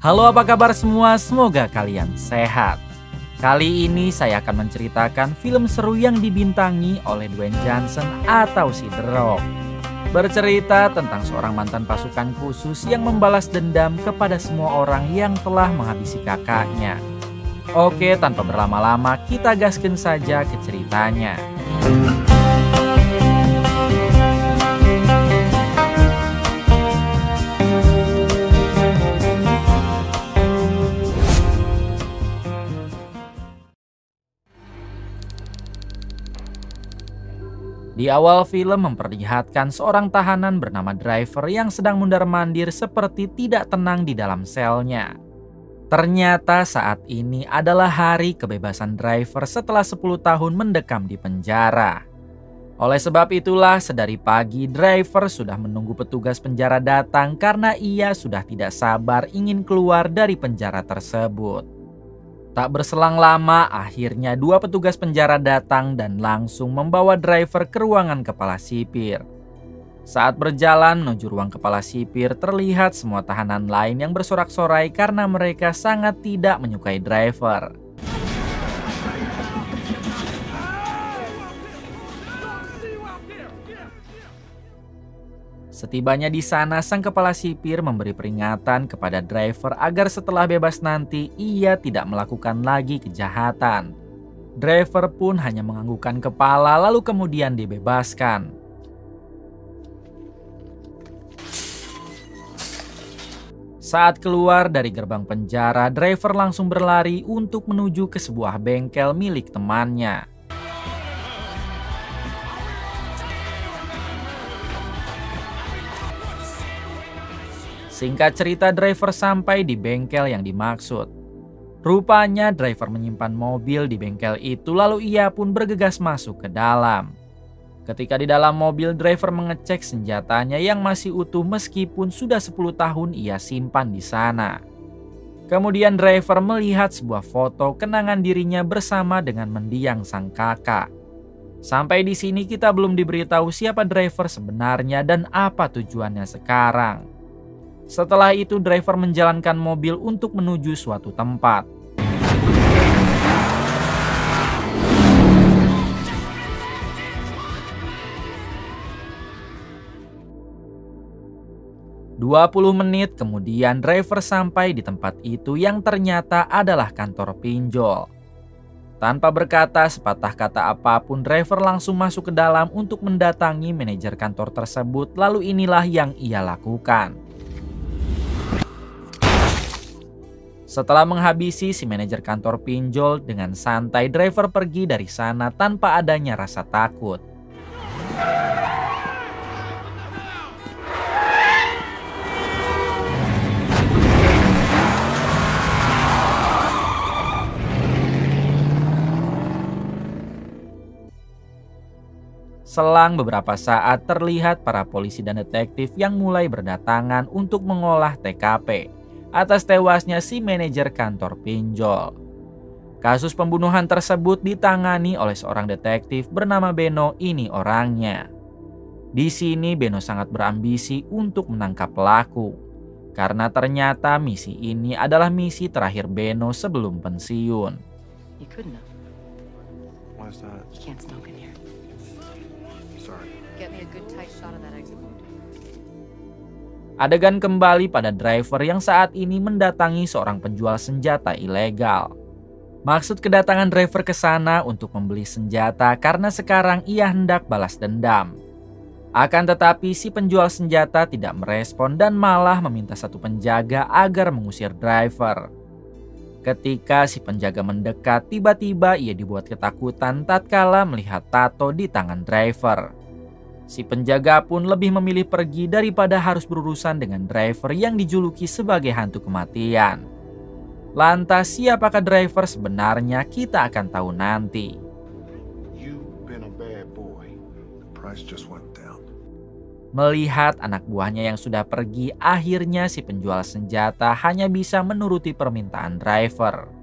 Halo, apa kabar semua? Semoga kalian sehat. Kali ini saya akan menceritakan film seru yang dibintangi oleh Dwayne Johnson atau si The Rock. Bercerita tentang seorang mantan pasukan khusus yang membalas dendam kepada semua orang yang telah menghabisi kakaknya. Oke, tanpa berlama-lama kita gaskan saja ke ceritanya. Di awal film memperlihatkan seorang tahanan bernama Driver yang sedang mundar-mandir seperti tidak tenang di dalam selnya. Ternyata saat ini adalah hari kebebasan Driver setelah 10 tahun mendekam di penjara. Oleh sebab itulah sedari pagi Driver sudah menunggu petugas penjara datang karena ia sudah tidak sabar ingin keluar dari penjara tersebut. Tak berselang lama, akhirnya dua petugas penjara datang dan langsung membawa Driver ke ruangan kepala sipir. Saat berjalan menuju ruang kepala sipir, terlihat semua tahanan lain yang bersorak-sorai karena mereka sangat tidak menyukai Driver. Setibanya di sana, sang kepala sipir memberi peringatan kepada Driver agar setelah bebas nanti ia tidak melakukan lagi kejahatan. Driver pun hanya menganggukkan kepala lalu kemudian dibebaskan. Saat keluar dari gerbang penjara, Driver langsung berlari untuk menuju ke sebuah bengkel milik temannya. Singkat cerita, Driver sampai di bengkel yang dimaksud. Rupanya Driver menyimpan mobil di bengkel itu lalu ia pun bergegas masuk ke dalam. Ketika di dalam mobil, Driver mengecek senjatanya yang masih utuh meskipun sudah 10 tahun ia simpan di sana. Kemudian Driver melihat sebuah foto kenangan dirinya bersama dengan mendiang sang kakak. Sampai di sini kita belum diberitahu siapa Driver sebenarnya dan apa tujuannya sekarang. Setelah itu Driver menjalankan mobil untuk menuju suatu tempat. "20 menit kemudian Driver sampai di tempat itu yang ternyata adalah kantor pinjol. Tanpa berkata sepatah kata apapun, Driver langsung masuk ke dalam untuk mendatangi manajer kantor tersebut. Lalu inilah yang ia lakukan. Setelah menghabisi si manajer kantor pinjol, dengan santai Driver pergi dari sana tanpa adanya rasa takut. Selang beberapa saat terlihat para polisi dan detektif yang mulai berdatangan untuk mengolah TKP atas tewasnya si manajer kantor pinjol. Kasus pembunuhan tersebut ditangani oleh seorang detektif bernama Beno. Ini orangnya. Di sini Beno sangat berambisi untuk menangkap pelaku, karena ternyata misi ini adalah misi terakhir Beno sebelum pensiun. Adegan kembali pada Driver yang saat ini mendatangi seorang penjual senjata ilegal. Maksud kedatangan Driver ke sana untuk membeli senjata karena sekarang ia hendak balas dendam. Akan tetapi si penjual senjata tidak merespon dan malah meminta satu penjaga agar mengusir Driver. Ketika si penjaga mendekat, tiba-tiba ia dibuat ketakutan tatkala melihat tato di tangan Driver. Si penjaga pun lebih memilih pergi daripada harus berurusan dengan Driver yang dijuluki sebagai hantu kematian. Lantas siapakah Driver sebenarnya, kita akan tahu nanti. Melihat anak buahnya yang sudah pergi, akhirnya si penjual senjata hanya bisa menuruti permintaan Driver.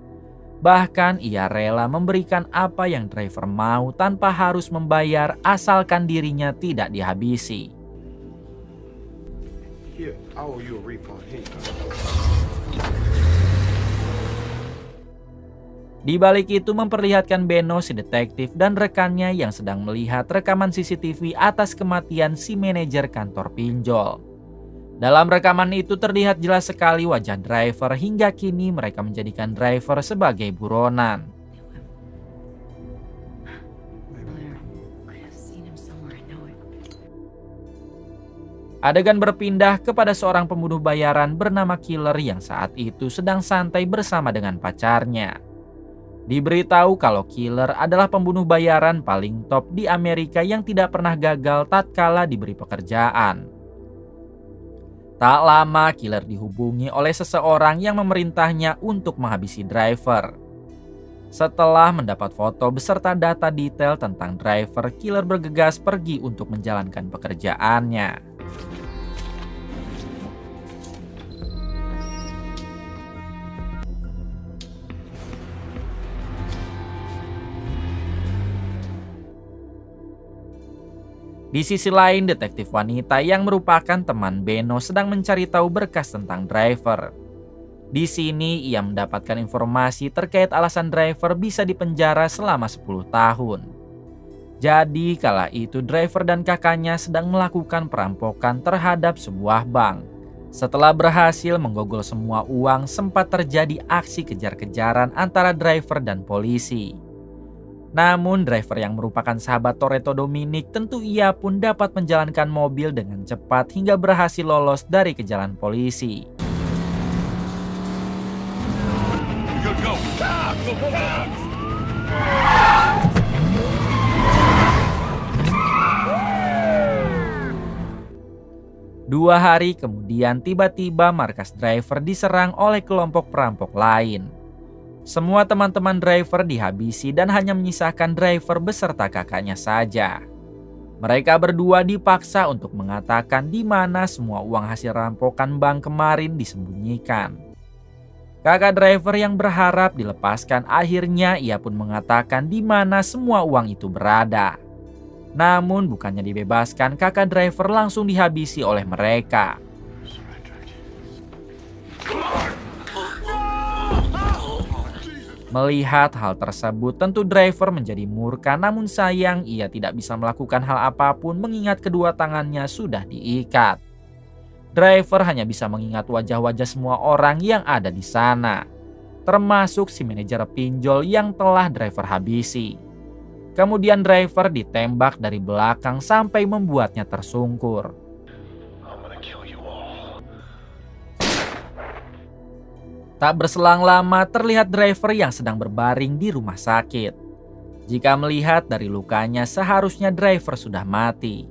Bahkan ia rela memberikan apa yang Driver mau tanpa harus membayar asalkan dirinya tidak dihabisi. Here, I owe you a refund. Here you go. Di balik itu memperlihatkan Beno si detektif dan rekannya yang sedang melihat rekaman CCTV atas kematian si manajer kantor pinjol. Dalam rekaman itu terlihat jelas sekali wajah driver hingga kini mereka menjadikan driver sebagai buronan. Adegan berpindah kepada seorang pembunuh bayaran bernama Killer yang saat itu sedang santai bersama dengan pacarnya. Diberitahu kalau Killer adalah pembunuh bayaran paling top di Amerika yang tidak pernah gagal tatkala diberi pekerjaan. Tak lama Killer dihubungi oleh seseorang yang memerintahnya untuk menghabisi driver. Setelah mendapat foto beserta data detail tentang driver, Killer bergegas pergi untuk menjalankan pekerjaannya. Di sisi lain, detektif wanita yang merupakan teman Beno sedang mencari tahu berkas tentang driver. Di sini ia mendapatkan informasi terkait alasan driver bisa dipenjara selama 10 tahun. Jadi kala itu driver dan kakaknya sedang melakukan perampokan terhadap sebuah bank. Setelah berhasil menggogol semua uang, sempat terjadi aksi kejar-kejaran antara driver dan polisi. Namun driver yang merupakan sahabat Toretto Dominic tentu ia pun dapat menjalankan mobil dengan cepat hingga berhasil lolos dari kejaran polisi. Dua hari kemudian tiba-tiba markas driver diserang oleh kelompok perampok lain. Semua teman-teman driver dihabisi dan hanya menyisakan driver beserta kakaknya saja. Mereka berdua dipaksa untuk mengatakan di mana semua uang hasil rampokan bank kemarin disembunyikan. Kakak driver yang berharap dilepaskan akhirnya ia pun mengatakan di mana semua uang itu berada. Namun bukannya dibebaskan, kakak driver langsung dihabisi oleh mereka. Melihat hal tersebut tentu driver menjadi murka, namun sayang ia tidak bisa melakukan hal apapun mengingat kedua tangannya sudah diikat. Driver hanya bisa mengingat wajah-wajah semua orang yang ada di sana, termasuk si manajer pinjol yang telah driver habisi. Kemudian driver ditembak dari belakang sampai membuatnya tersungkur. Tak berselang lama terlihat driver yang sedang berbaring di rumah sakit. Jika melihat dari lukanya seharusnya driver sudah mati.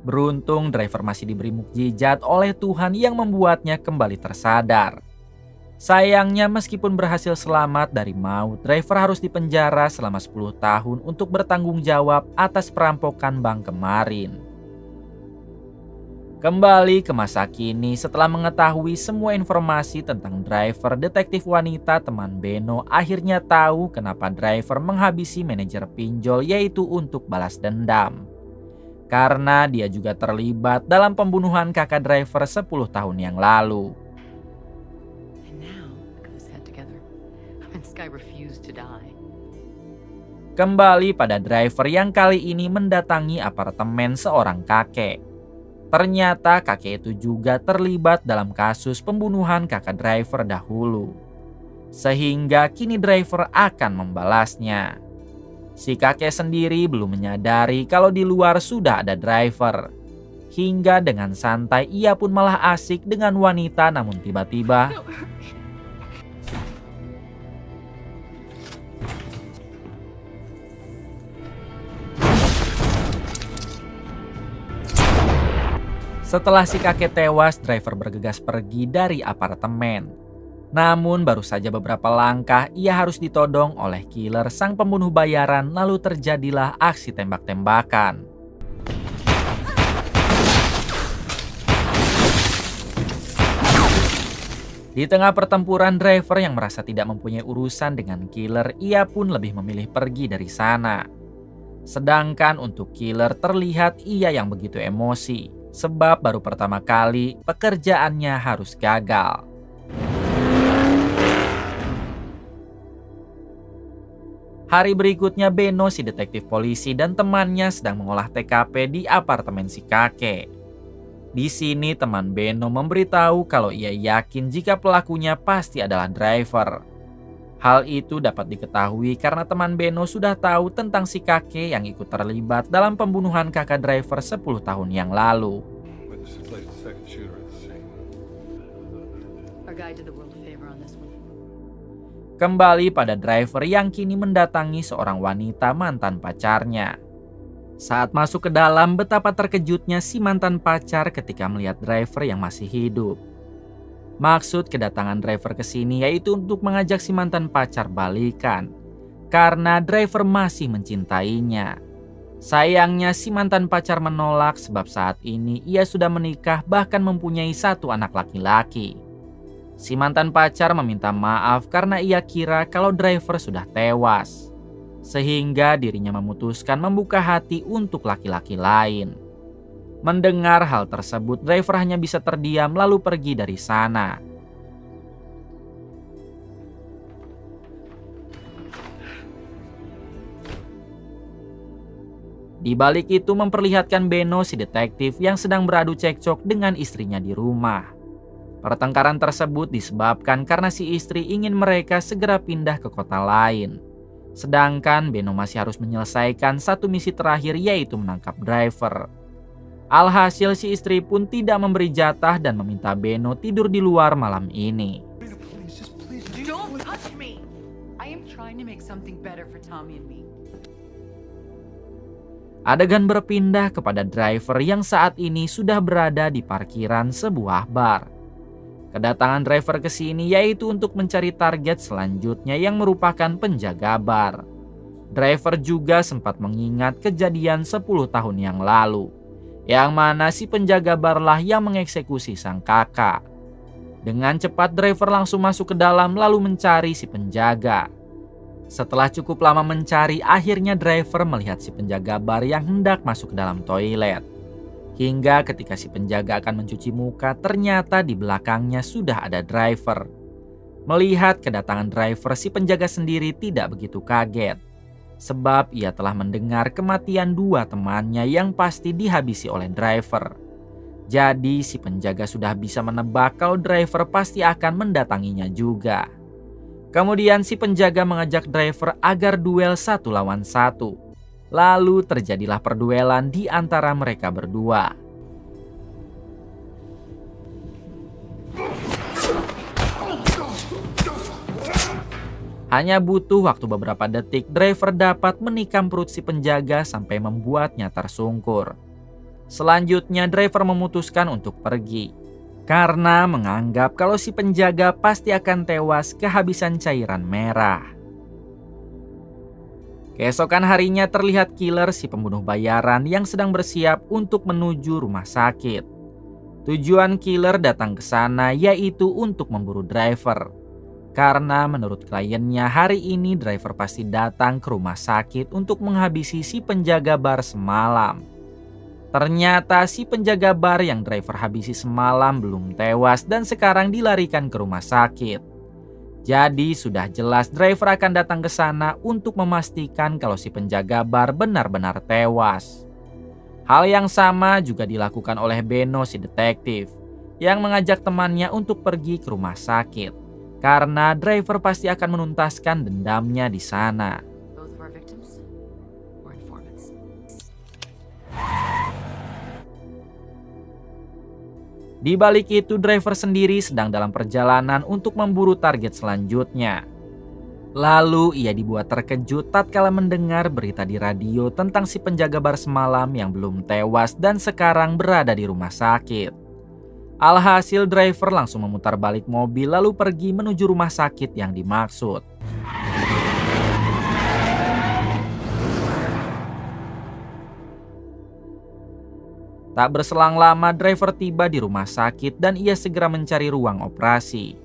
Beruntung driver masih diberi mukjizat oleh Tuhan yang membuatnya kembali tersadar. Sayangnya meskipun berhasil selamat dari maut, driver harus dipenjara selama 10 tahun untuk bertanggung jawab atas perampokan bank kemarin. Kembali ke masa kini, setelah mengetahui semua informasi tentang driver, detektif wanita teman Beno akhirnya tahu kenapa driver menghabisi manajer pinjol, yaitu untuk balas dendam. Karena dia juga terlibat dalam pembunuhan kakak driver 10 tahun yang lalu. Kembali pada driver yang kali ini mendatangi apartemen seorang kakek. Ternyata kakek itu juga terlibat dalam kasus pembunuhan kakak driver dahulu. Sehingga kini driver akan membalasnya. Si kakek sendiri belum menyadari kalau di luar sudah ada driver. Hingga dengan santai ia pun malah asik dengan wanita, namun tiba-tiba setelah si kakek tewas, driver bergegas pergi dari apartemen. Namun baru saja beberapa langkah ia harus ditodong oleh Killer sang pembunuh bayaran, lalu terjadilah aksi tembak-tembakan. Di tengah pertempuran, driver yang merasa tidak mempunyai urusan dengan Killer, ia pun lebih memilih pergi dari sana. Sedangkan untuk Killer terlihat ia yang begitu emosi. Sebab baru pertama kali pekerjaannya harus gagal. Hari berikutnya Beno si detektif polisi dan temannya sedang mengolah TKP di apartemen si kakek. Di sini teman Beno memberitahu kalau ia yakin jika pelakunya pasti adalah driver. Hal itu dapat diketahui karena teman Beno sudah tahu tentang si kakek yang ikut terlibat dalam pembunuhan kakak driver 10 tahun yang lalu. Kembali pada driver yang kini mendatangi seorang wanita mantan pacarnya. Saat masuk ke dalam, betapa terkejutnya si mantan pacar ketika melihat driver yang masih hidup. Maksud kedatangan driver ke sini yaitu untuk mengajak si mantan pacar balikan, karena driver masih mencintainya. Sayangnya si mantan pacar menolak sebab saat ini ia sudah menikah bahkan mempunyai 1 anak laki-laki. Si mantan pacar meminta maaf karena ia kira kalau driver sudah tewas, sehingga dirinya memutuskan membuka hati untuk laki-laki lain. Mendengar hal tersebut, driver hanya bisa terdiam lalu pergi dari sana. Di balik itu memperlihatkan Beno si detektif yang sedang beradu cekcok dengan istrinya di rumah. Pertengkaran tersebut disebabkan karena si istri ingin mereka segera pindah ke kota lain. Sedangkan Beno masih harus menyelesaikan 1 misi terakhir yaitu menangkap driver. Alhasil si istri pun tidak memberi jatah dan meminta Beno tidur di luar malam ini. Adegan berpindah kepada driver yang saat ini sudah berada di parkiran sebuah bar. Kedatangan driver ke sini yaitu untuk mencari target selanjutnya yang merupakan penjaga bar. Driver juga sempat mengingat kejadian 10 tahun yang lalu, yang mana si penjaga bar lah yang mengeksekusi sang kakak. Dengan cepat driver langsung masuk ke dalam lalu mencari si penjaga. Setelah cukup lama mencari, akhirnya driver melihat si penjaga bar yang hendak masuk ke dalam toilet. Hingga ketika si penjaga akan mencuci muka, ternyata di belakangnya sudah ada driver. Melihat kedatangan driver, si penjaga sendiri tidak begitu kaget, sebab ia telah mendengar kematian 2 temannya yang pasti dihabisi oleh driver. Jadi si penjaga sudah bisa menebak kalau driver pasti akan mendatanginya juga. Kemudian si penjaga mengajak driver agar duel 1 lawan 1. Lalu terjadilah perduelan di antara mereka berdua. Hanya butuh waktu beberapa detik, driver dapat menikam perut si penjaga sampai membuatnya tersungkur. Selanjutnya driver memutuskan untuk pergi, karena menganggap kalau si penjaga pasti akan tewas kehabisan cairan merah. Keesokan harinya terlihat killer si pembunuh bayaran yang sedang bersiap untuk menuju rumah sakit. Tujuan killer datang ke sana yaitu untuk memburu driver. Karena menurut kliennya hari ini driver pasti datang ke rumah sakit untuk menghabisi si penjaga bar semalam. Ternyata si penjaga bar yang driver habisi semalam belum tewas dan sekarang dilarikan ke rumah sakit. Jadi sudah jelas driver akan datang ke sana untuk memastikan kalau si penjaga bar benar-benar tewas. Hal yang sama juga dilakukan oleh Beno si detektif yang mengajak temannya untuk pergi ke rumah sakit. Karena driver pasti akan menuntaskan dendamnya di sana. Di balik itu, driver sendiri sedang dalam perjalanan untuk memburu target selanjutnya. Lalu ia dibuat terkejut tatkala mendengar berita di radio tentang si penjaga bar semalam yang belum tewas dan sekarang berada di rumah sakit. Alhasil driver langsung memutar balik mobil lalu pergi menuju rumah sakit yang dimaksud. Tak berselang lama driver tiba di rumah sakit dan ia segera mencari ruang operasi.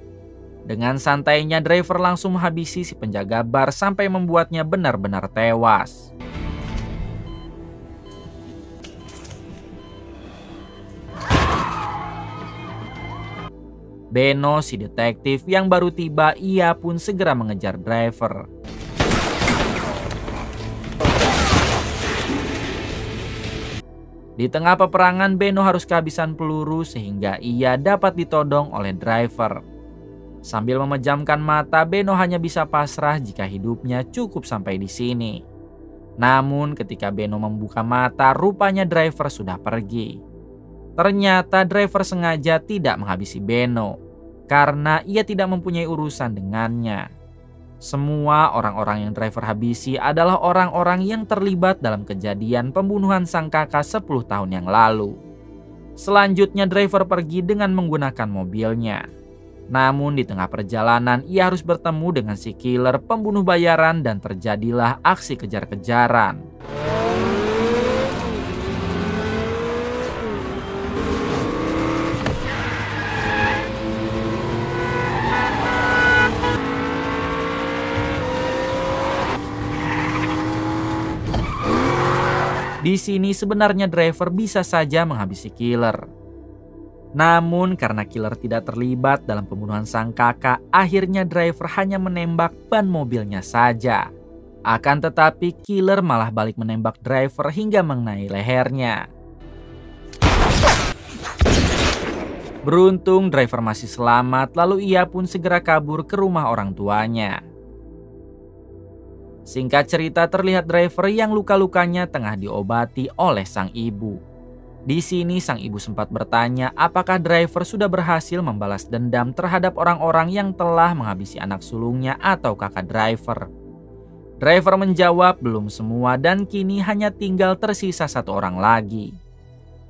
Dengan santainya driver langsung menghabisi si penjaga bar sampai membuatnya benar-benar tewas. Beno si detektif yang baru tiba ia pun segera mengejar driver. Di tengah peperangan, Beno harus kehabisan peluru sehingga ia dapat ditodong oleh driver. Sambil memejamkan mata, Beno hanya bisa pasrah jika hidupnya cukup sampai di sini. Namun ketika Beno membuka mata, rupanya driver sudah pergi. Ternyata driver sengaja tidak menghabisi Beno karena ia tidak mempunyai urusan dengannya. Semua orang-orang yang driver habisi adalah orang-orang yang terlibat dalam kejadian pembunuhan sang kakak 10 tahun yang lalu. Selanjutnya driver pergi dengan menggunakan mobilnya. Namun di tengah perjalanan ia harus bertemu dengan si killer pembunuh bayaran dan terjadilah aksi kejar-kejaran. Di sini sebenarnya driver bisa saja menghabisi killer. Namun karena killer tidak terlibat dalam pembunuhan sang kakak, akhirnya driver hanya menembak ban mobilnya saja. Akan tetapi killer malah balik menembak driver hingga mengenai lehernya. Beruntung driver masih selamat, lalu ia pun segera kabur ke rumah orang tuanya. Singkat cerita, terlihat driver yang luka-lukanya tengah diobati oleh sang ibu. Di sini sang ibu sempat bertanya apakah driver sudah berhasil membalas dendam terhadap orang-orang yang telah menghabisi anak sulungnya atau kakak driver. Driver menjawab belum semua dan kini hanya tinggal tersisa satu orang lagi.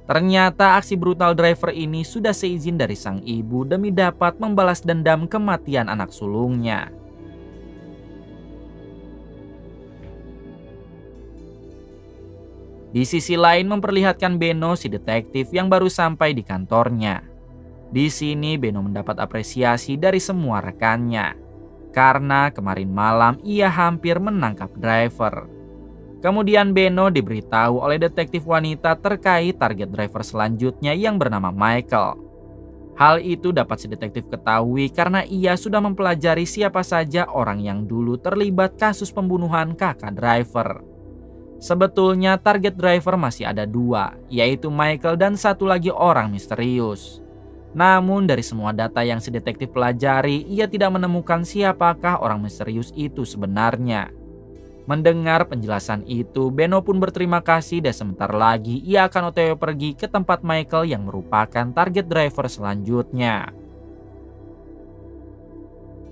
Ternyata aksi brutal driver ini sudah seizin dari sang ibu demi dapat membalas dendam kematian anak sulungnya. Di sisi lain memperlihatkan Beno si detektif yang baru sampai di kantornya. Di sini Beno mendapat apresiasi dari semua rekannya karena kemarin malam ia hampir menangkap driver. Kemudian Beno diberitahu oleh detektif wanita terkait target driver selanjutnya yang bernama Michael. Hal itu dapat si detektif ketahui karena ia sudah mempelajari siapa saja orang yang dulu terlibat kasus pembunuhan kakak driver. Sebetulnya target driver masih ada dua, yaitu Michael dan satu lagi orang misterius. Namun dari semua data yang si detektif pelajari, ia tidak menemukan siapakah orang misterius itu sebenarnya. Mendengar penjelasan itu, Beno pun berterima kasih dan sebentar lagi ia akan OTW pergi ke tempat Michael yang merupakan target driver selanjutnya.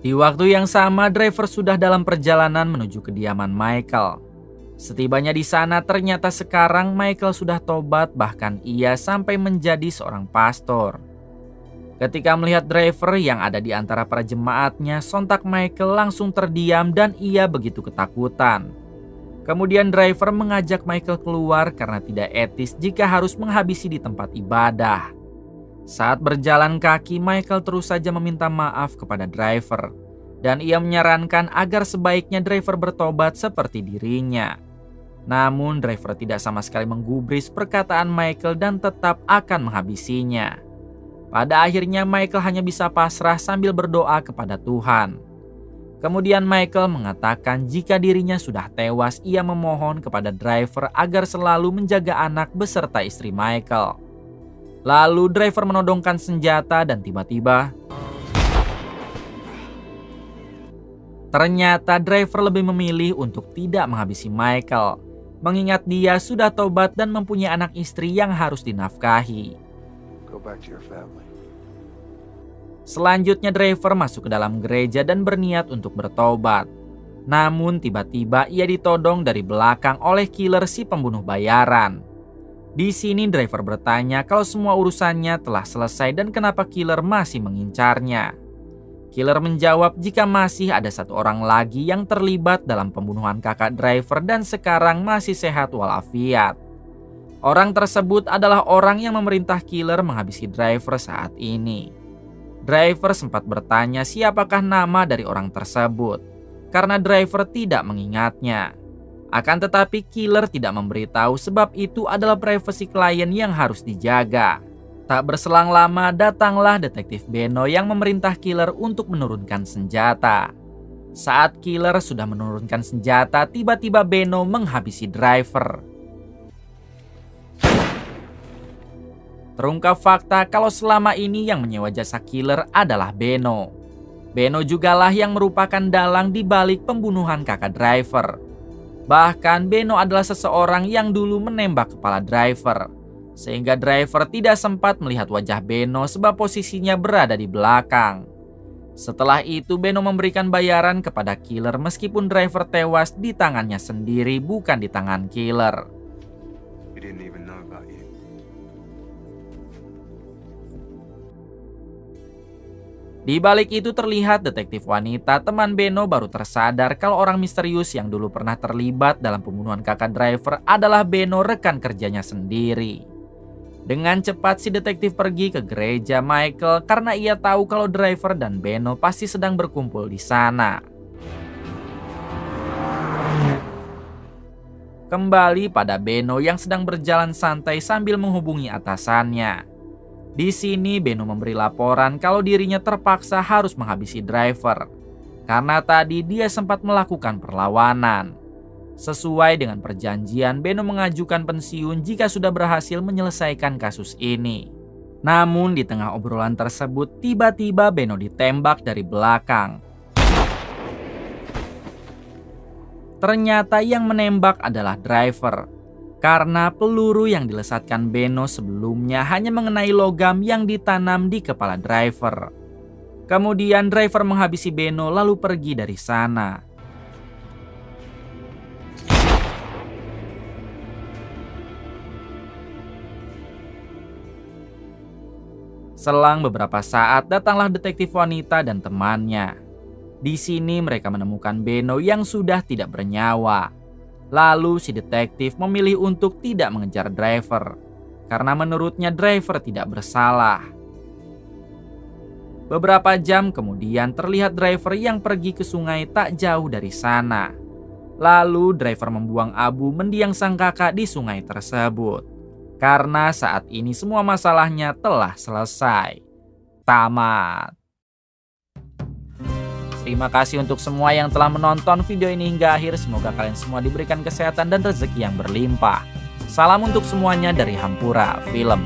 Di waktu yang sama, driver sudah dalam perjalanan menuju kediaman Michael. Setibanya di sana, ternyata sekarang Michael sudah tobat, bahkan ia sampai menjadi seorang pastor. Ketika melihat driver yang ada di antara para jemaatnya, sontak Michael langsung terdiam dan ia begitu ketakutan. Kemudian driver mengajak Michael keluar karena tidak etis jika harus menghabisi di tempat ibadah. Saat berjalan kaki, Michael terus saja meminta maaf kepada driver. Dan ia menyarankan agar sebaiknya driver bertobat seperti dirinya. Namun driver tidak sama sekali menggubris perkataan Michael dan tetap akan menghabisinya. Pada akhirnya Michael hanya bisa pasrah sambil berdoa kepada Tuhan. Kemudian Michael mengatakan jika dirinya sudah tewas, ia memohon kepada driver agar selalu menjaga anak beserta istri Michael. Lalu driver menodongkan senjata dan tiba-tiba ternyata driver lebih memilih untuk tidak menghabisi Michael, mengingat dia sudah tobat dan mempunyai anak istri yang harus dinafkahi. Selanjutnya driver masuk ke dalam gereja dan berniat untuk bertobat. Namun tiba-tiba ia ditodong dari belakang oleh killer si pembunuh bayaran. Di sini driver bertanya kalau semua urusannya telah selesai dan kenapa killer masih mengincarnya. Killer menjawab jika masih ada satu orang lagi yang terlibat dalam pembunuhan kakak driver dan sekarang masih sehat walafiat. Orang tersebut adalah orang yang memerintah killer menghabisi driver saat ini. Driver sempat bertanya siapakah nama dari orang tersebut, karena driver tidak mengingatnya. Akan tetapi killer tidak memberitahu sebab itu adalah privasi klien yang harus dijaga. Tak berselang lama datanglah detektif Beno yang memerintah killer untuk menurunkan senjata. Saat killer sudah menurunkan senjata, tiba-tiba Beno menghabisi driver. Terungkap fakta kalau selama ini yang menyewa jasa killer adalah Beno. Beno jugalah yang merupakan dalang di balik pembunuhan kakak driver. Bahkan Beno adalah seseorang yang dulu menembak kepala driver, sehingga driver tidak sempat melihat wajah Beno sebab posisinya berada di belakang. Setelah itu Beno memberikan bayaran kepada killer meskipun driver tewas di tangannya sendiri, bukan di tangan killer. Di balik itu terlihat detektif wanita teman Beno baru tersadar kalau orang misterius yang dulu pernah terlibat dalam pembunuhan kakak driver adalah Beno, rekan kerjanya sendiri. Dengan cepat si detektif pergi ke gereja Michael karena ia tahu kalau driver dan Beno pasti sedang berkumpul di sana. Kembali pada Beno yang sedang berjalan santai sambil menghubungi atasannya. Di sini Beno memberi laporan kalau dirinya terpaksa harus menghabisi driver karena tadi dia sempat melakukan perlawanan. Sesuai dengan perjanjian, Beno mengajukan pensiun jika sudah berhasil menyelesaikan kasus ini. Namun di tengah obrolan tersebut, tiba-tiba Beno ditembak dari belakang. Ternyata yang menembak adalah driver, karena peluru yang dilesatkan Beno sebelumnya hanya mengenai logam yang ditanam di kepala driver. Kemudian driver menghabisi Beno lalu pergi dari sana. Selang beberapa saat datanglah detektif wanita dan temannya. Di sini mereka menemukan Beno yang sudah tidak bernyawa. Lalu si detektif memilih untuk tidak mengejar driver karena menurutnya driver tidak bersalah. Beberapa jam kemudian terlihat driver yang pergi ke sungai tak jauh dari sana. Lalu driver membuang abu mendiang sang kakak di sungai tersebut. Karena saat ini semua masalahnya telah selesai. Tamat. Terima kasih untuk semua yang telah menonton video ini hingga akhir. Semoga kalian semua diberikan kesehatan dan rezeki yang berlimpah. Salam untuk semuanya dari Hampura Film.